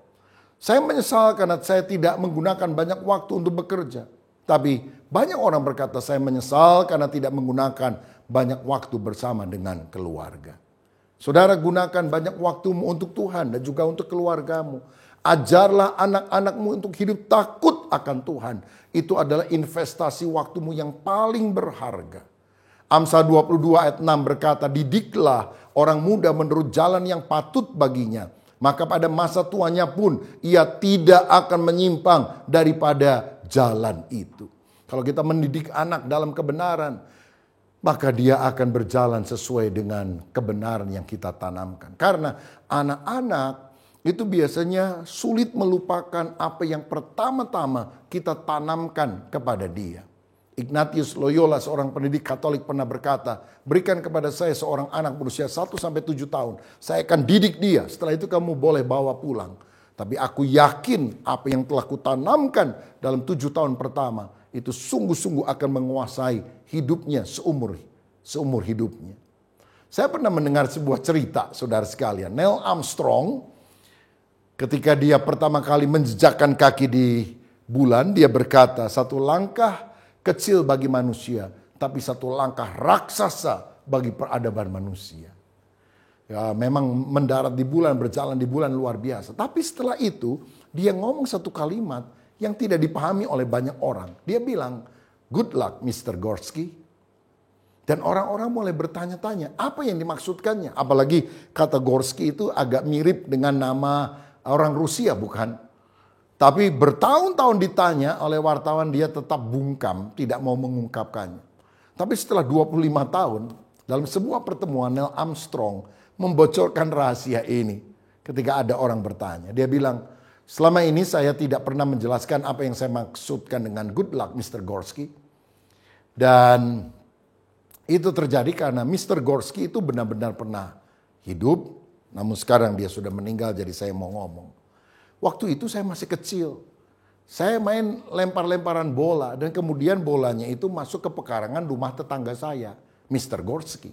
Saya menyesal karena saya tidak menggunakan banyak waktu untuk bekerja. Tapi banyak orang berkata saya menyesal karena tidak menggunakan banyak waktu bersama dengan keluarga. Saudara, gunakan banyak waktumu untuk Tuhan dan juga untuk keluargamu. Ajarlah anak-anakmu untuk hidup takut akan Tuhan. Itu adalah investasi waktumu yang paling berharga. Amsal 22 ayat 6 berkata, didiklah orang muda menurut jalan yang patut baginya. Maka pada masa tuanya pun ia tidak akan menyimpang daripada jalan itu. Kalau kita mendidik anak dalam kebenaran, maka dia akan berjalan sesuai dengan kebenaran yang kita tanamkan. Karena anak-anak itu biasanya sulit melupakan apa yang pertama-tama kita tanamkan kepada dia. Ignatius Loyola, seorang pendidik Katolik, pernah berkata, berikan kepada saya seorang anak berusia 1-7 tahun. Saya akan didik dia, setelah itu kamu boleh bawa pulang. Tapi aku yakin apa yang telah kutanamkan dalam 7 tahun pertama, itu sungguh-sungguh akan menguasai hidupnya seumur hidupnya. Saya pernah mendengar sebuah cerita, saudara sekalian. Neil Armstrong, ketika dia pertama kali menjejakkan kaki di bulan, dia berkata, satu langkah kecil bagi manusia, tapi satu langkah raksasa bagi peradaban manusia. Ya, memang mendarat di bulan, berjalan di bulan luar biasa. Tapi setelah itu, dia ngomong satu kalimat yang tidak dipahami oleh banyak orang. Dia bilang, good luck Mr. Gorsky. Dan orang-orang mulai bertanya-tanya, apa yang dimaksudkannya? Apalagi kata Gorsky itu agak mirip dengan nama orang Rusia, bukan? Tapi bertahun-tahun ditanya oleh wartawan, dia tetap bungkam, tidak mau mengungkapkannya. Tapi setelah 25 tahun, dalam sebuah pertemuan Neil Armstrong membocorkan rahasia ini. Ketika ada orang bertanya, dia bilang, selama ini saya tidak pernah menjelaskan apa yang saya maksudkan dengan good luck Mr. Gorsky. Dan itu terjadi karena Mr. Gorsky itu benar-benar pernah hidup, namun sekarang dia sudah meninggal, jadi saya mau ngomong. Waktu itu saya masih kecil. Saya main lempar-lemparan bola dan kemudian bolanya itu masuk ke pekarangan rumah tetangga saya, Mr. Gorsky.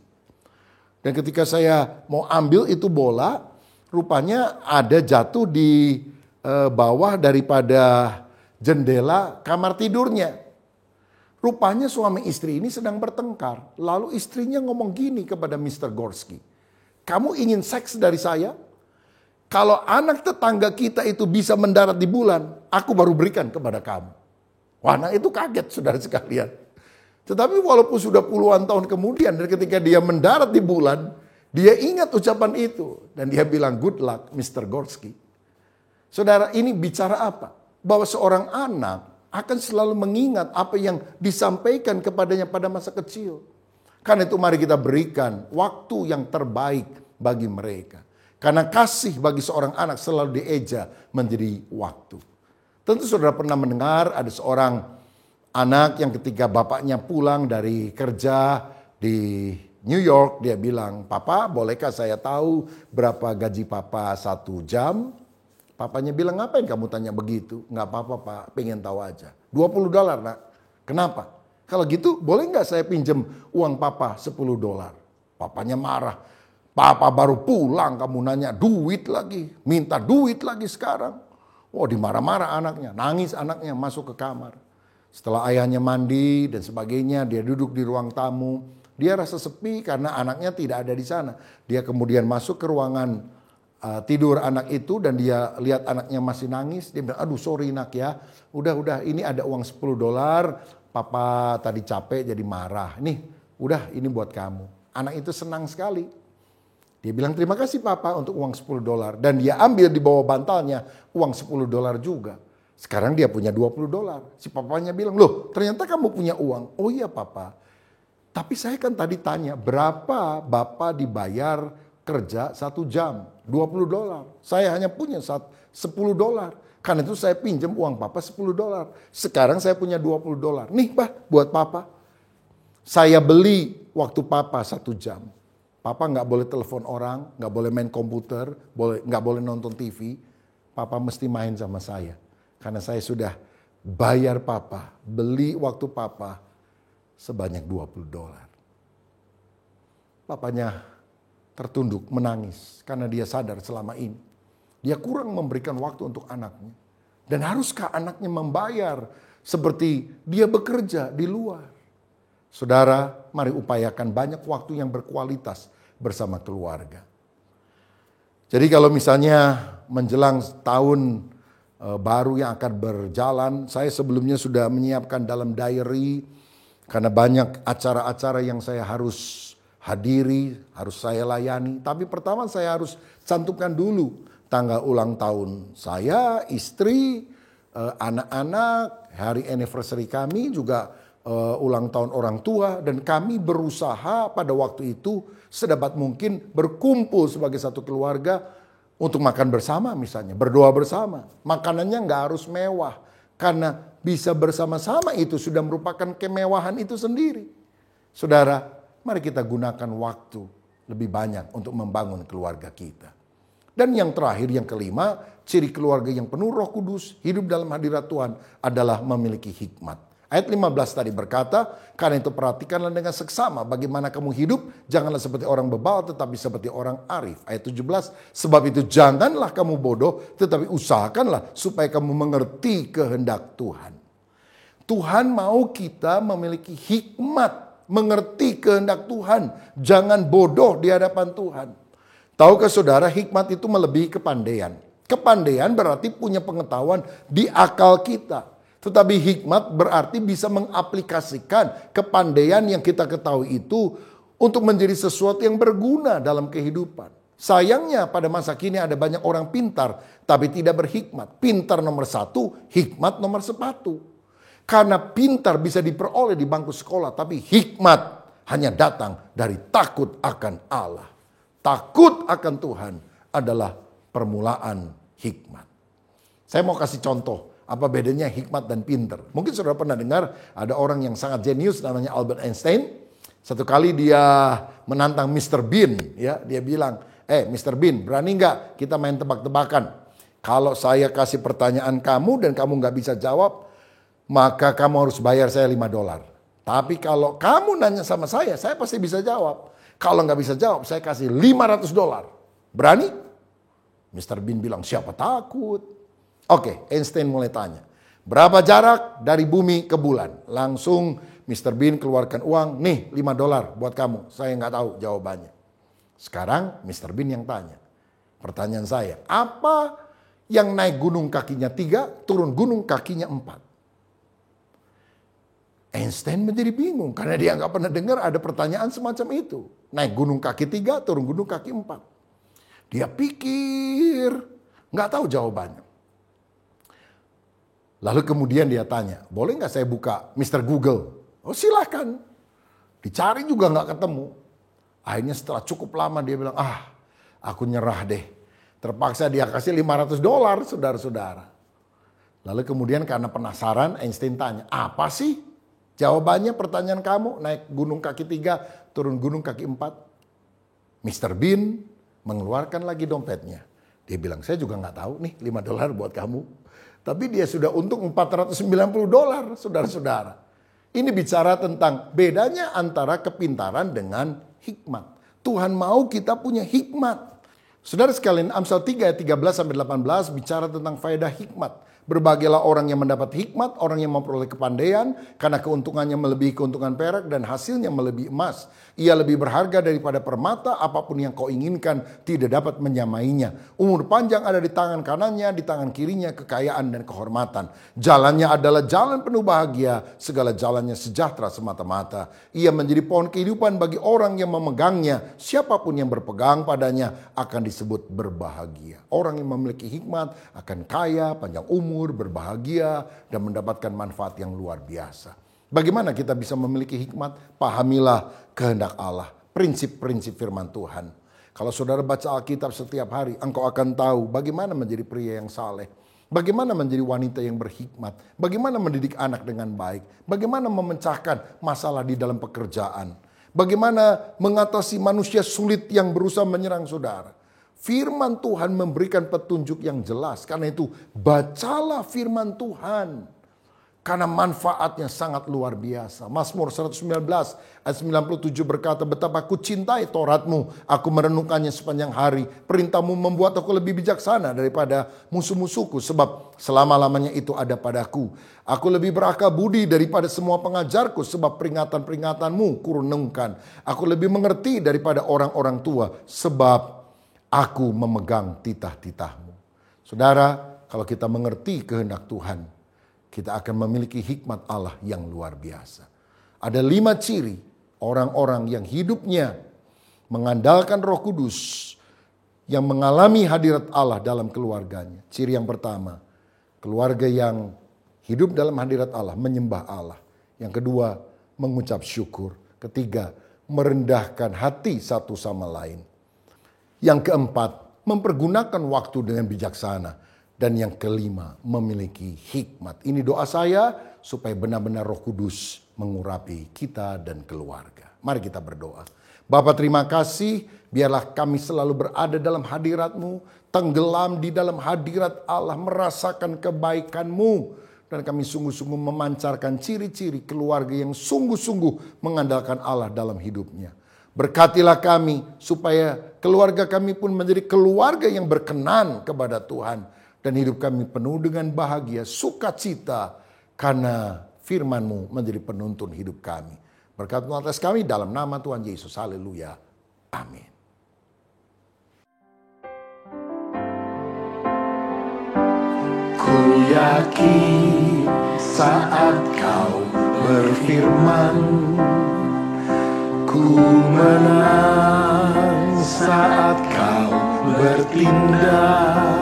Dan ketika saya mau ambil itu bola, rupanya ada jatuh di bawah daripada jendela kamar tidurnya. Rupanya suami istri ini sedang bertengkar. Lalu istrinya ngomong gini kepada Mr. Gorsky, kamu ingin seks dari saya? Kalau anak tetangga kita itu bisa mendarat di bulan, aku baru berikan kepada kamu. Wah, anak itu kaget, saudara sekalian. Tetapi walaupun sudah puluhan tahun kemudian, dan ketika dia mendarat di bulan, dia ingat ucapan itu. Dan dia bilang, good luck Mr. Gorsky. Saudara, ini bicara apa? Bahwa seorang anak akan selalu mengingat apa yang disampaikan kepadanya pada masa kecil. Karena itu mari kita berikan waktu yang terbaik bagi mereka. Karena kasih bagi seorang anak selalu dieja menjadi waktu. Tentu saudara pernah mendengar ada seorang anak yang ketika bapaknya pulang dari kerja di New York, dia bilang, Papa bolehkah saya tahu berapa gaji Papa 1 jam? Papanya bilang, ngapain kamu tanya begitu? Nggak apa-apa Pak, pengen tahu aja. $20 nak. Kenapa? Kalau gitu boleh nggak saya pinjam uang Papa $10? Papanya marah. Papa baru pulang, kamu nanya duit lagi. Minta duit lagi sekarang. Oh, dimarah-marah anaknya. Nangis anaknya, masuk ke kamar. Setelah ayahnya mandi dan sebagainya, dia duduk di ruang tamu. Dia rasa sepi karena anaknya tidak ada di sana. Dia kemudian masuk ke ruangan tidur anak itu dan dia lihat anaknya masih nangis. Dia bilang, aduh sorry nak ya. Udah, ini ada uang $10. Papa tadi capek jadi marah. Nih, udah ini buat kamu. Anak itu senang sekali. Dia bilang terima kasih Papa untuk uang $10. Dan dia ambil di bawah bantalnya uang $10 juga. Sekarang dia punya $20. Si papanya bilang, loh ternyata kamu punya uang. Oh iya Papa. Tapi saya kan tadi tanya berapa Bapak dibayar kerja 1 jam? $20. Saya hanya punya $10. Karena itu saya pinjam uang Papa $10. Sekarang saya punya $20. Nih Pak buat Papa. Saya beli waktu Papa 1 jam. Papa nggak boleh telepon orang, nggak boleh main komputer, nggak boleh nonton TV. Papa mesti main sama saya. Karena saya sudah bayar Papa, beli waktu Papa sebanyak $20. Papanya tertunduk menangis karena dia sadar selama ini dia kurang memberikan waktu untuk anaknya. Dan haruskah anaknya membayar seperti dia bekerja di luar? Saudara, mari upayakan banyak waktu yang berkualitas bersama keluarga. Jadi kalau misalnya menjelang tahun baru yang akan berjalan, saya sebelumnya sudah menyiapkan dalam diary karena banyak acara-acara yang saya harus hadiri, harus saya layani. Tapi pertama saya harus cantumkan dulu tanggal ulang tahun saya, istri, anak-anak, hari anniversary kami, juga ulang tahun orang tua. Dan kami berusaha pada waktu itu sedapat mungkin berkumpul sebagai satu keluarga untuk makan bersama misalnya, berdoa bersama. Makanannya nggak harus mewah, karena bisa bersama-sama itu sudah merupakan kemewahan itu sendiri. Saudara, mari kita gunakan waktu lebih banyak untuk membangun keluarga kita. Dan yang terakhir, yang kelima, ciri keluarga yang penuh Roh Kudus, hidup dalam hadirat Tuhan adalah memiliki hikmat. Ayat 15 tadi berkata, karena itu perhatikanlah dengan seksama bagaimana kamu hidup, janganlah seperti orang bebal tetapi seperti orang arif. Ayat 17, sebab itu janganlah kamu bodoh tetapi usahakanlah supaya kamu mengerti kehendak Tuhan. Tuhan mau kita memiliki hikmat, mengerti kehendak Tuhan, jangan bodoh di hadapan Tuhan. Tahukah saudara, hikmat itu melebihi kepandaian. Kepandaian berarti punya pengetahuan di akal kita. Tetapi hikmat berarti bisa mengaplikasikan kepandaian yang kita ketahui itu untuk menjadi sesuatu yang berguna dalam kehidupan. Sayangnya pada masa kini ada banyak orang pintar tapi tidak berhikmat. Pintar nomor satu, hikmat nomor sepatu. Karena pintar bisa diperoleh di bangku sekolah, tapi hikmat hanya datang dari takut akan Allah. Takut akan Tuhan adalah permulaan hikmat. Saya mau kasih contoh. Apa bedanya hikmat dan pinter? Mungkin saudara pernah dengar ada orang yang sangat jenius namanya Albert Einstein. Satu kali dia menantang Mr. Bean. Ya, dia bilang, Mr. Bean, berani nggak kita main tebak-tebakan? Kalau saya kasih pertanyaan kamu dan kamu nggak bisa jawab, maka kamu harus bayar saya $5. Tapi kalau kamu nanya sama saya pasti bisa jawab. Kalau nggak bisa jawab, saya kasih $500. Berani? Mr. Bean bilang, siapa takut? Oke, Einstein mulai tanya, berapa jarak dari bumi ke bulan? Langsung Mr. Bean keluarkan uang, nih $5 buat kamu. Saya nggak tahu jawabannya. Sekarang Mr. Bean yang tanya. Pertanyaan saya, apa yang naik gunung kakinya 3, turun gunung kakinya 4? Einstein menjadi bingung karena dia nggak pernah dengar ada pertanyaan semacam itu. Naik gunung kaki 3, turun gunung kaki 4. Dia pikir, nggak tahu jawabannya. Lalu kemudian dia tanya, boleh nggak saya buka Mr. Google? Oh silakan. Dicari juga nggak ketemu. Akhirnya setelah cukup lama dia bilang, aku nyerah deh. Terpaksa dia kasih $500 saudara-saudara. Lalu kemudian karena penasaran Einstein tanya, apa sih jawabannya pertanyaan kamu? Naik gunung kaki 3, turun gunung kaki 4. Mr. Bean mengeluarkan lagi dompetnya. Dia bilang, saya juga nggak tahu nih $5 buat kamu. Tapi dia sudah untung $490, saudara-saudara. Ini bicara tentang bedanya antara kepintaran dengan hikmat. Tuhan mau kita punya hikmat. Saudara sekalian, Amsal 3 ayat 13-18 bicara tentang faedah hikmat. Berbahagialah orang yang mendapat hikmat, orang yang memperoleh kepandaian, karena keuntungannya melebihi keuntungan perak dan hasilnya melebihi emas. Ia lebih berharga daripada permata, apapun yang kau inginkan tidak dapat menyamainya. Umur panjang ada di tangan kanannya, di tangan kirinya kekayaan dan kehormatan. Jalannya adalah jalan penuh bahagia, segala jalannya sejahtera semata-mata. Ia menjadi pohon kehidupan bagi orang yang memegangnya. Siapapun yang berpegang padanya akan disebut berbahagia. Orang yang memiliki hikmat akan kaya, panjang umur, berbahagia, dan mendapatkan manfaat yang luar biasa. Bagaimana kita bisa memiliki hikmat? Pahamilah kehendak Allah, prinsip-prinsip firman Tuhan. Kalau saudara baca Alkitab setiap hari, engkau akan tahu bagaimana menjadi pria yang saleh, bagaimana menjadi wanita yang berhikmat, bagaimana mendidik anak dengan baik, bagaimana memecahkan masalah di dalam pekerjaan, bagaimana mengatasi manusia sulit yang berusaha menyerang saudara. Firman Tuhan memberikan petunjuk yang jelas. Karena itu bacalah firman Tuhan. Karena manfaatnya sangat luar biasa. Mazmur 119 ayat 97 berkata, betapa aku cintai Tauratmu. Aku merenungkannya sepanjang hari. Perintahmu membuat aku lebih bijaksana daripada musuh-musuhku. Sebab selama-lamanya itu ada padaku. Aku lebih berakal budi daripada semua pengajarku. Sebab peringatan-peringatanmu kurenungkan. Aku lebih mengerti daripada orang-orang tua. Sebab aku memegang titah-titahmu. Saudara, kalau kita mengerti kehendak Tuhan, kita akan memiliki hikmat Allah yang luar biasa. Ada 5 ciri orang-orang yang hidupnya mengandalkan Roh Kudus, yang mengalami hadirat Allah dalam keluarganya. Ciri yang pertama, keluarga yang hidup dalam hadirat Allah, menyembah Allah. Yang kedua, mengucap syukur. Ketiga, merendahkan hati satu sama lain. Yang keempat, mempergunakan waktu dengan bijaksana. Dan yang kelima, memiliki hikmat. Ini doa saya supaya benar-benar Roh Kudus mengurapi kita dan keluarga. Mari kita berdoa. Bapa, terima kasih, biarlah kami selalu berada dalam hadirat-Mu, tenggelam di dalam hadirat Allah, merasakan kebaikan-Mu. Dan kami sungguh-sungguh memancarkan ciri-ciri keluarga yang sungguh-sungguh mengandalkan Allah dalam hidupnya. Berkatilah kami supaya keluarga kami pun menjadi keluarga yang berkenan kepada Tuhan. Dan hidup kami penuh dengan bahagia, sukacita, karena firman-Mu menjadi penuntun hidup kami. Berkat atas kami dalam nama Tuhan Yesus. Haleluya. Amin. Ku yakin saat Kau berfirman, ku menang saat Kau bertindak.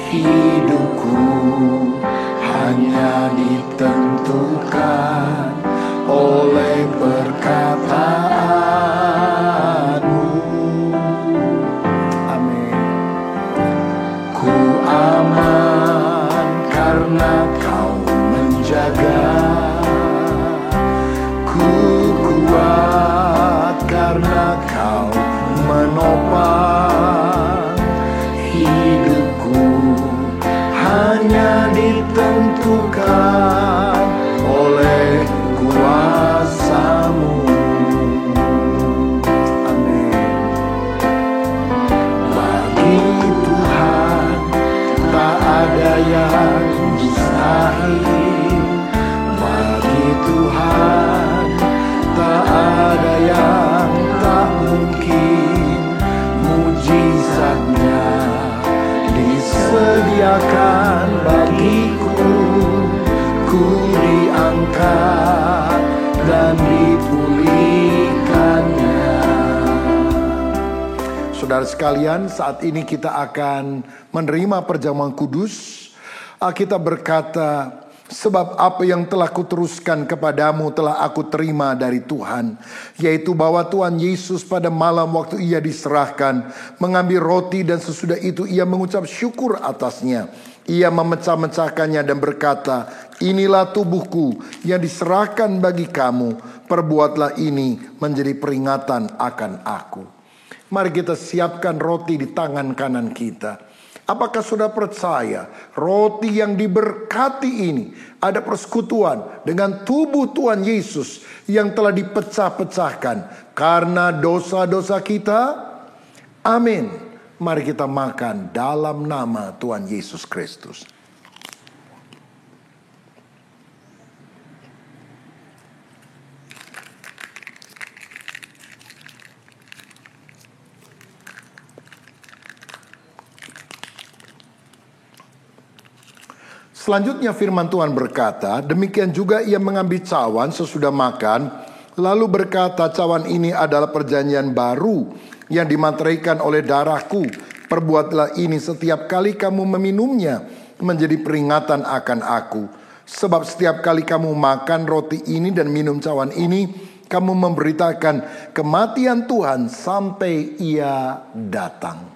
Hidupku hanya ditentukan oleh perkataan-Mu. Amin. Ku aman karena Kau menjaga. Ku kuat karena Kau menopang. Hidupku hanya ditentukan oleh kuasa-Mu. Amin. Bagi Tuhan tak ada yang mustahil. Bagi Tuhan tak ada yang tak mungkin. Mujizatnya disediakan bagiku. Ku diangkat dan dipulihkannya. Saudara sekalian, saat ini kita akan menerima perjamuan kudus. Alkitab berkata, sebab apa yang telah kuteruskan kepadamu telah aku terima dari Tuhan, yaitu bahwa Tuhan Yesus pada malam waktu Ia diserahkan, mengambil roti dan sesudah itu Ia mengucap syukur atasnya. Ia memecah-mecahkannya dan berkata, inilah tubuhku yang diserahkan bagi kamu. Perbuatlah ini menjadi peringatan akan aku. Mari kita siapkan roti di tangan kanan kita. Apakah sudah percaya roti yang diberkati ini ada persekutuan dengan tubuh Tuhan Yesus yang telah dipecah-pecahkan karena dosa-dosa kita? Amin. Mari kita makan dalam nama Tuhan Yesus Kristus. Selanjutnya firman Tuhan berkata, demikian juga Ia mengambil cawan sesudah makan, lalu berkata, cawan ini adalah perjanjian baru yang dimateraikan oleh darahku. Perbuatlah ini setiap kali kamu meminumnya menjadi peringatan akan aku. Sebab setiap kali kamu makan roti ini dan minum cawan ini, kamu memberitakan kematian Tuhan sampai Ia datang.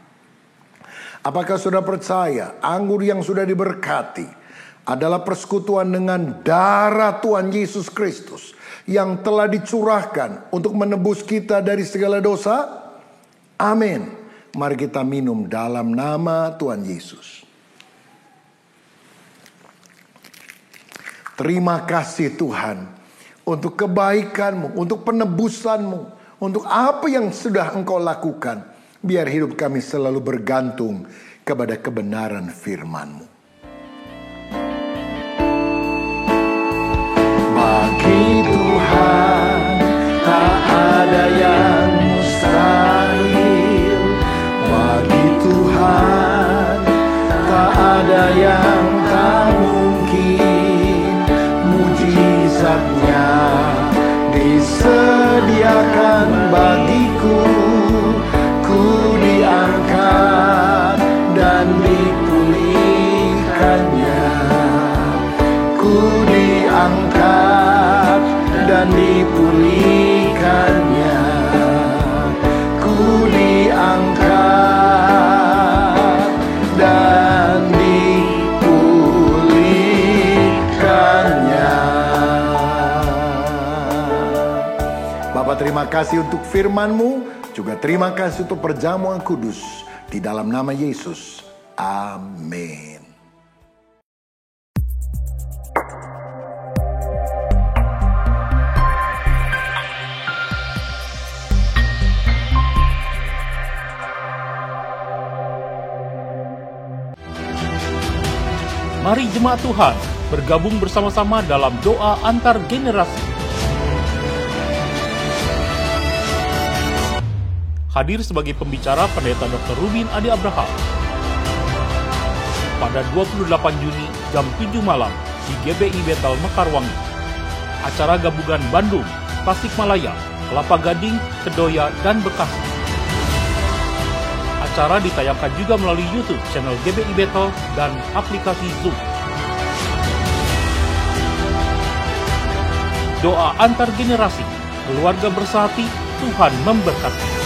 Apakah sudah percaya anggur yang sudah diberkati adalah persekutuan dengan darah Tuhan Yesus Kristus yang telah dicurahkan untuk menebus kita dari segala dosa? Amin. Mari kita minum dalam nama Tuhan Yesus. Terima kasih Tuhan untuk kebaikan-Mu, untuk penebusan-Mu, untuk apa yang sudah Engkau lakukan. Biar hidup kami selalu bergantung kepada kebenaran firman-Mu. Bagi Tuhan tak ada yang mustahil. Bagi Tuhan kasih untuk firman-Mu, juga terima kasih untuk perjamuan kudus. Di dalam nama Yesus, amin. Mari jemaat Tuhan bergabung bersama-sama dalam doa antar generasi. Hadir sebagai pembicara Pendeta Dr. Rubin Adi Abraham. Pada 28 Juni jam 7 malam di GBI Bethel Mekarwangi. Acara gabungan Bandung, Tasikmalaya, Kelapa Gading, Kedoya, dan Bekasi. Acara ditayangkan juga melalui YouTube channel GBI Bethel dan aplikasi Zoom. Doa antar generasi, keluarga bersehati, Tuhan memberkati.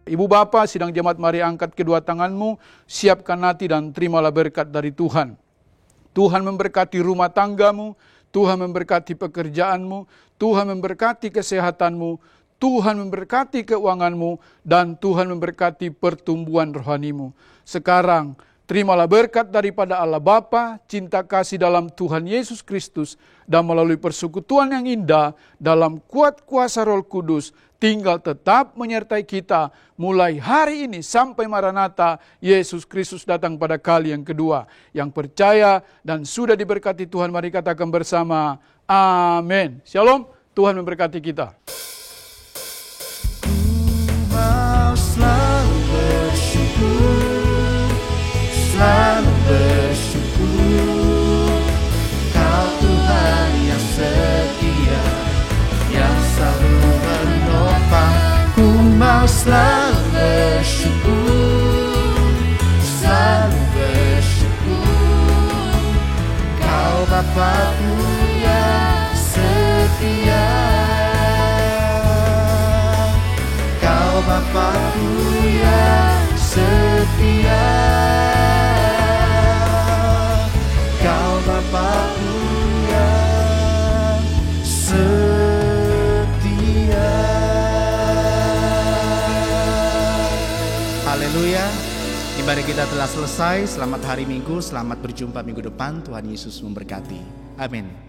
Ibu bapa, sidang jemaat, mari angkat kedua tanganmu, siapkan hati dan terimalah berkat dari Tuhan. Tuhan memberkati rumah tanggamu, Tuhan memberkati pekerjaanmu, Tuhan memberkati kesehatanmu, Tuhan memberkati keuanganmu, dan Tuhan memberkati pertumbuhan rohanimu. Sekarang, terimalah berkat daripada Allah Bapa, cinta kasih dalam Tuhan Yesus Kristus, dan melalui persekutuan yang indah dalam kuat kuasa Roh Kudus, tinggal tetap menyertai kita mulai hari ini sampai Maranatha, Yesus Kristus datang pada kali yang kedua. Yang percaya dan sudah diberkati Tuhan, mari katakan bersama, amin. Shalom, Tuhan memberkati kita. Selalu bersyukur, Kau Tuhan yang setia, yang selalu menopang. Ku mau selalu bersyukur, selalu bersyukur, Kau Bapa-Ku yang setia, Kau Bapa-Ku yang setia, Bapa-Ku yang setia. Haleluya. Ibadah kita telah selesai. Selamat hari Minggu, selamat berjumpa minggu depan. Tuhan Yesus memberkati. Amin.